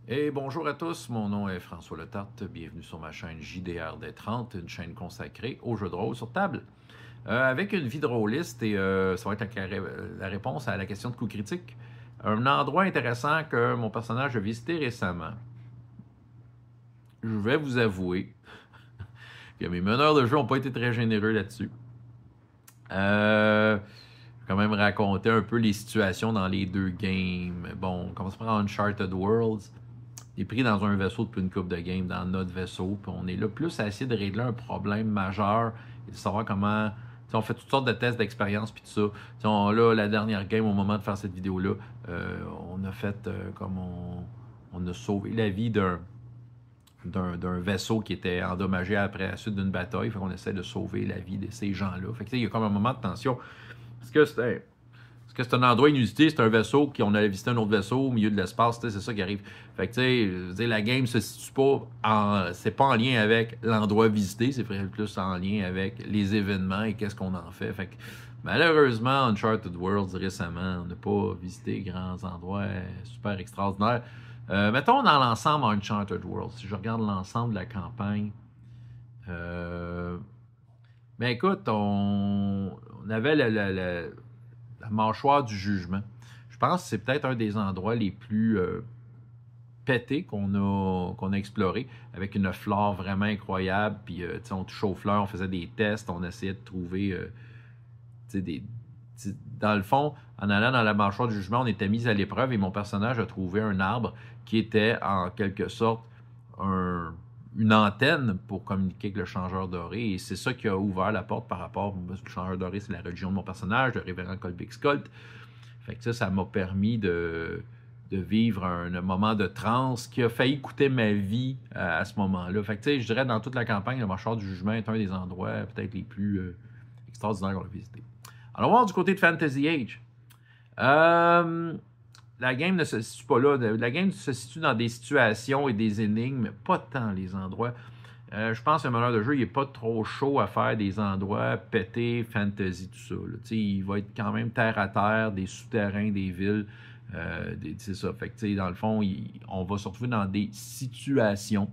Et bonjour à tous, mon nom est François Letarte, bienvenue sur ma chaîne JDRD30, une chaîne consacrée aux jeux de rôle sur table. Avec une vie de rôliste, et ça va être la réponse à la question de coup critique. Un endroit intéressant que mon personnage a visité récemment. Je vais vous avouer que mes meneurs de jeu n'ont pas été très généreux là-dessus. Je vais quand même raconter un peu les situations dans les deux games. Bon, on commence par Uncharted Worlds. On est pris dans un vaisseau depuis une coupe de game, dans notre vaisseau, puis on est là plus à essayer de régler un problème majeur et de savoir comment. On fait toutes sortes de tests d'expérience puis tout ça. Là, la dernière game, au moment de faire cette vidéo-là, on a fait comme on a sauvé la vie d'un vaisseau qui était endommagé après la suite d'une bataille. Fait qu'on essaie de sauver la vie de ces gens-là. Fait que il y a comme un moment de tension. Est-ce que c'est un endroit inusité, c'est un vaisseau qu'on allait visiter un autre vaisseau au milieu de l'espace, c'est ça qui arrive. Fait que tu sais, la game se situe pas c'est pas en lien avec l'endroit visité, c'est plus en lien avec les événements et qu'est-ce qu'on en fait. Fait que malheureusement, Uncharted Worlds récemment, on n'a pas visité grands endroits super extraordinaires. Mettons dans l'ensemble Uncharted Worlds, si je regarde l'ensemble de la campagne, mais écoute, on avait la mâchoire du jugement. Je pense que c'est peut-être un des endroits les plus pétés qu'on a exploré, avec une flore vraiment incroyable. Puis, on touchait aux fleurs, on faisait des tests, on essayait de trouver des. Dans le fond, en allant dans la mâchoire du jugement, on était mis à l'épreuve et mon personnage a trouvé un arbre qui était en quelque sorte une antenne pour communiquer avec le changeur doré. Et c'est ça qui a ouvert la porte par rapport. Le changeur doré, c'est la religion de mon personnage, le révérend Colbix Colt. Fait que ça m'a permis de vivre un moment de transe qui a failli coûter ma vie à ce moment-là. Fait que je dirais dans toute la campagne, le mâchoire du jugement est un des endroits peut-être les plus extraordinaires qu'on a visité. Alors, on va voir du côté de Fantasy Age. La game ne se situe pas là. La game se situe dans des situations et des énigmes, pas tant les endroits. Je pense que le meneur de jeu, il n'est pas trop chaud à faire des endroits pétés, fantasy, tout ça. Il va être quand même terre à terre, des souterrains, des villes. C'est ça. Fait que, dans le fond, on va se retrouver dans des situations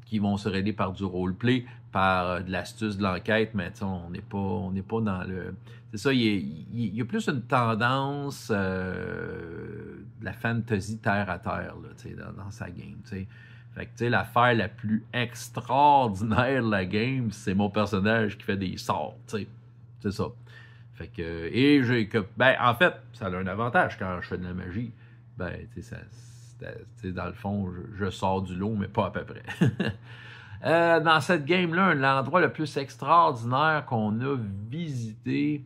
qui vont se régler par du roleplay, par de l'astuce, de l'enquête, mais on n'est pas dans le. C'est ça, il y a plus une tendance de la fantasy terre à terre là, dans sa game. T'sais. Fait que l'affaire la plus extraordinaire de la game, c'est mon personnage qui fait des sorts. T'sais. C'est ça. Fait que. Et en fait, ça a un avantage quand je fais de la magie. Ben, dans le fond, je sors du lot, mais pas à peu près. Dans cette game-là, l'endroit le plus extraordinaire qu'on a visité,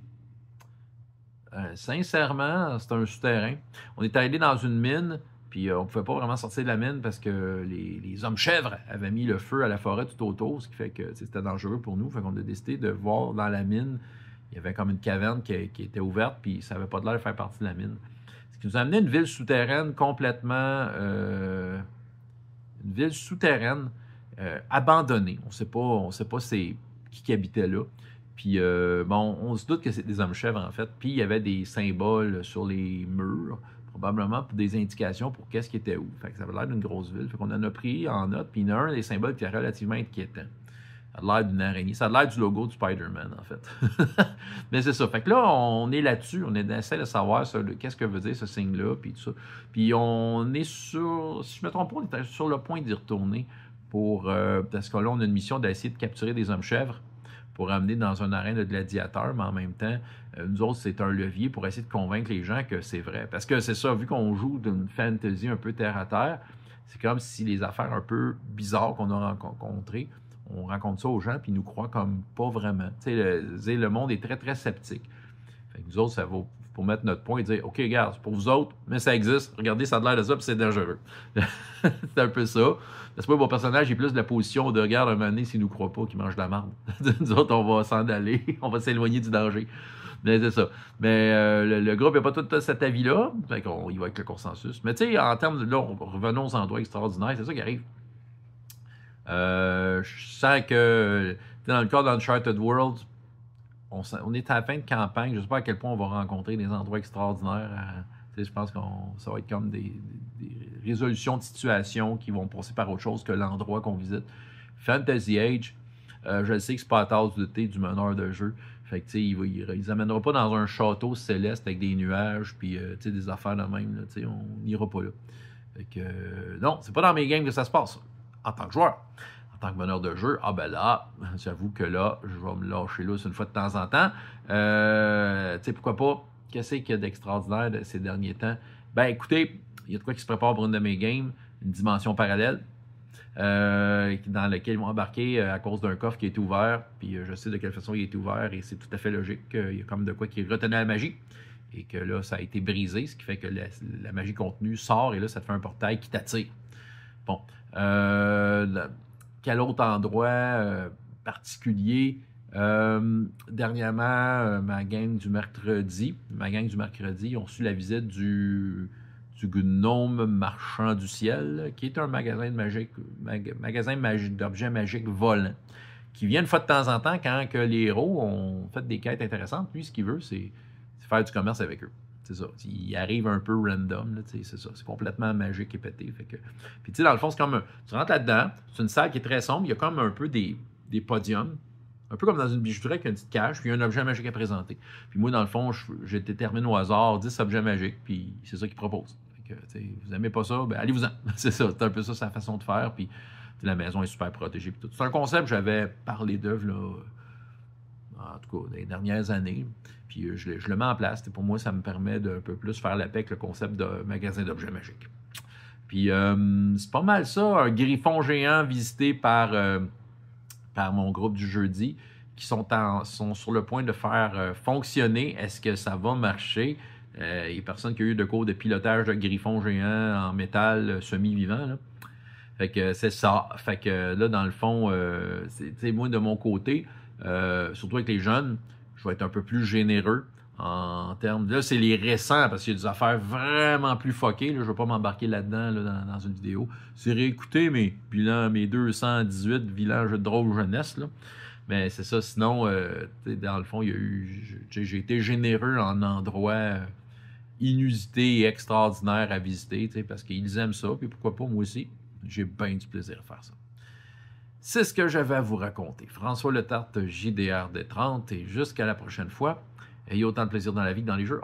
sincèrement, c'est un souterrain. On est allé dans une mine, puis on ne pouvait pas vraiment sortir de la mine parce que les hommes chèvres avaient mis le feu à la forêt tout autour, ce qui fait que c'était dangereux pour nous. Fait qu'on a décidé de voir dans la mine. Il y avait comme une caverne qui était ouverte, puis ça n'avait pas l'air de faire partie de la mine. Ce qui nous a amené à une ville souterraine complètement. Une ville souterraine abandonnée. On sait pas c'est qui habitait là. Puis, on se doute que c'est des hommes chèvres, en fait. Puis, il y avait des symboles sur les murs, probablement pour des indications pour qu'est-ce qui était où. Fait que ça avait l'air d'une grosse ville. Fait qu'on en a pris en note. Puis, il y en a un des symboles qui est relativement inquiétant. Ça a l'air d'une araignée. Ça a l'air du logo du Spider-Man, en fait. Mais c'est ça. Fait que là, on est là-dessus. On essaie de savoir qu'est-ce que veut dire ce signe-là, puis tout ça. Puis on est sur... Si je ne me trompe pas, on est sur le point d'y retourner parce que là, on a une mission d'essayer de capturer des hommes-chèvres pour amener dans un arène de gladiateurs, mais en même temps, nous autres, c'est un levier pour essayer de convaincre les gens que c'est vrai. Parce que c'est ça, vu qu'on joue d'une fantasy un peu terre-à-terre, c'est comme si les affaires un peu bizarres qu'on a rencontrées, on raconte ça aux gens, puis ils nous croient comme pas vraiment. Le monde est très, très sceptique. Fait que nous autres, ça va pour mettre notre point et dire, OK, regarde, c'est pour vous autres, mais ça existe. Regardez, ça a l'air de ça, puis c'est dangereux. C'est un peu ça. C'est pas mon personnage, il est plus de la position de, regarde, un moment donné, s'il nous croit pas, qu'il mange de la marde. Nous autres, on va s'en aller, on va s'éloigner du danger. Mais c'est ça. Mais le groupe n'a pas tout cet avis-là. Fait qu'on y va avec le consensus. Mais tu sais, en termes de. Là, revenons aux endroits extraordinaires, c'est ça qui arrive. Je sens que dans le cas d'Uncharted World, on est à la fin de campagne. Je ne sais pas à quel point on va rencontrer des endroits extraordinaires. Je pense que ça va être comme résolutions de situations qui vont passer par autre chose que l'endroit qu'on visite. Fantasy Age, je sais que c'est pas la tasse de thé du meneur de jeu. Fait que, ils amèneront pas dans un château céleste avec des nuages puis des affaires de même. Là, on n'ira pas là. Fait que, non, c'est pas dans mes games que ça se passe. En tant que joueur. En tant que meneur de jeu, ah ben là, j'avoue que là, je vais me lâcher là une fois de temps en temps. Pourquoi pas? Qu'est-ce qu'il y a d'extraordinaire ces derniers temps? Ben écoutez, il y a de quoi qui se prépare pour une de mes games, une dimension parallèle, dans laquelle ils vont embarquer à cause d'un coffre qui a été ouvert, puis je sais de quelle façon il a été ouvert, et c'est tout à fait logique. Il y a comme de quoi qui retenait la magie, et que là, ça a été brisé, ce qui fait que la magie contenue sort, et là, ça te fait un portail qui t'attire. Bon. Quel autre endroit particulier? Dernièrement, ma gang du mercredi, ont reçu la visite du Gnome Marchand du Ciel, qui est un magasin d'objets magiques volants, qui vient une fois de temps en temps quand que les héros ont fait des quêtes intéressantes. Lui, ce qu'il veut, c'est faire du commerce avec eux. C'est ça. Il arrive un peu random, là, c'est ça. C'est complètement magique et pété. Fait que... Puis, dans le fond, c'est comme tu rentres là-dedans, c'est une salle qui est très sombre, il y a comme un peu des podiums, un peu comme dans une bijouterie avec une petite cage, puis il y a un objet magique à présenter. Puis moi, dans le fond, je détermine au hasard 10 objets magiques, puis c'est ça qu'ils proposent. Fait que, vous n'aimez pas ça, ben allez-vous-en. C'est ça, c'est un peu ça sa façon de faire, puis la maison est super protégée. Puis tout. C'est un concept que j'avais parlé d'œuvre, là, en tout cas, dans les dernières années. Puis je le mets en place. Pour moi, ça me permet d'un peu plus faire la paix avec le concept de magasin d'objets magiques. Puis c'est pas mal ça, un griffon géant visité par mon groupe du jeudi, qui sont sur le point de faire fonctionner. Est-ce que ça va marcher? Il y a personne qui a eu de cours de pilotage de griffon géant en métal semi-vivant, là. Fait que c'est ça. Fait que là, dans le fond, moi, de mon côté, surtout avec les jeunes, je vais être un peu plus généreux en termes... Là, c'est les récents, parce qu'il y a des affaires vraiment plus fuckées. Là, je ne vais pas m'embarquer là-dedans dans une vidéo. C'est réécouter mes 218 villages de drôle jeunesse. Là. Mais c'est ça. Sinon, dans le fond, j'ai été généreux en endroits inusités et extraordinaires à visiter, parce qu'ils aiment ça. Puis pourquoi pas, moi aussi, j'ai bien du plaisir à faire ça. C'est ce que j'avais à vous raconter. François Letarte, JDR des 30, et jusqu'à la prochaine fois, ayez autant de plaisir dans la vie que dans les jeux.